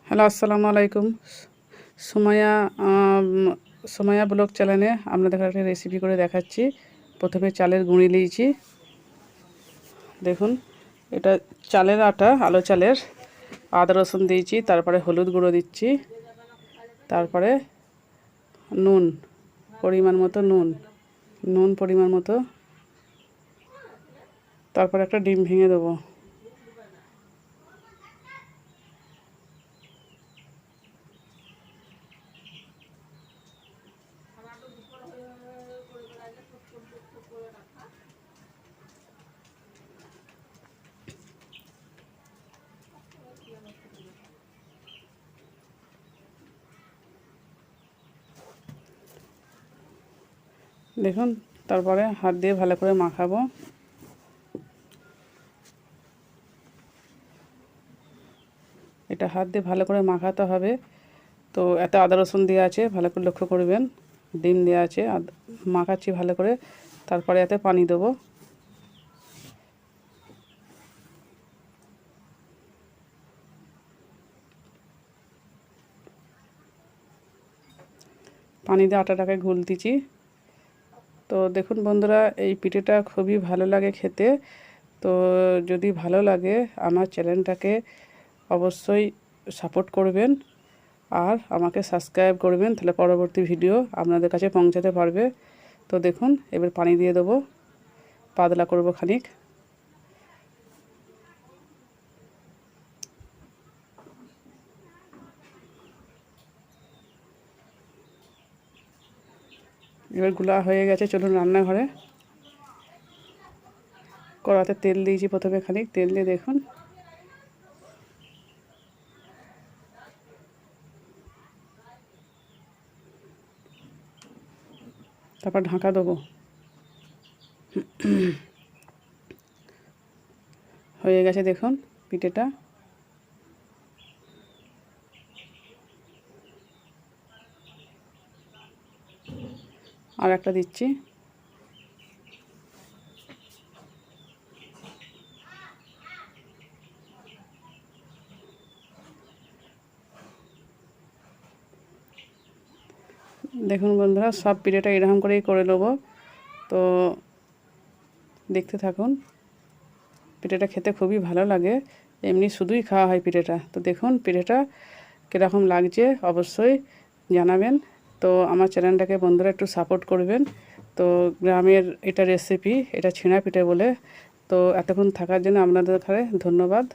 Hello, আসসালামু আলাইকুম। Sumaiya Sumaiya blog চ্যানেলে আপনাদের একটা রেসিপি করে দেখাচ্ছি। প্রথমে চালের গুঁড়ি নিয়েছি, দেখুন এটা চালের আটা, আলো চালের। আদা রসুন দিয়েছি, তারপরে হলুদ গুঁড়ো দিচ্ছি, তারপরে নুন পরিমাণ মতো, নুন পরিমাণ মতো, তারপরে একটা ডিম ভেঙে দেবো। দেখুন, তারপরে হাত দিয়ে ভালো করে মাখাবো। এটা হাত দিয়ে ভালো করে মাখাতে হবে। তো এত আদা রসুন দেওয়া আছে, ভালো করে লক্ষ্য করবেন। ডিম দেওয়া আছে, মাখাচ্ছি ভালো করে। তারপরে এতে পানি দেবো। পানি দিয়ে আটাটাকে গুলতেছি। তো দেখুন বন্ধুরা, এই পিঠেটা খুবই ভালো লাগে খেতে। তো যদি ভালো লাগে আমার চ্যানেলটাকে অবশ্যই সাপোর্ট করবেন আর আমাকে সাবস্ক্রাইব করবেন, তাহলে পরবর্তী ভিডিও আপনাদের কাছে পৌঁছাতে পারবে। তো দেখুন, এবার পানি দিয়ে দেবো, পাতলা করব খানিক। এবার গুলা হয়ে গেছে, চলুন রান্নাঘরে। কড়াতে তেল দিয়েছি, প্রথমে খানিক তেল দিয়ে দেখুন তারপর ঢাকা দেবো। হয়ে গেছে দেখুন পিঠেটা। আর একটা দিচ্ছি। দেখুন বন্ধুরা, সব পিঠেটা এরকম করেই করে নেবো। তো দেখতে থাকুন। পিঠেটা খেতে খুবই ভালো লাগে, এমনি শুধুই খাওয়া হয় পিঠেটা। তো দেখুন পিঠেটা কীরকম লাগছে অবশ্যই জানাবেন। তো আমার চ্যানেলটাকে বন্ধুরা একটু সাপোর্ট করবেন। তো গ্রামের এটা রেসিপি, এটা ছিঁড়া পিঠে বলে। তো এতক্ষণ থাকার জন্য আপনাদের ধন্যবাদ।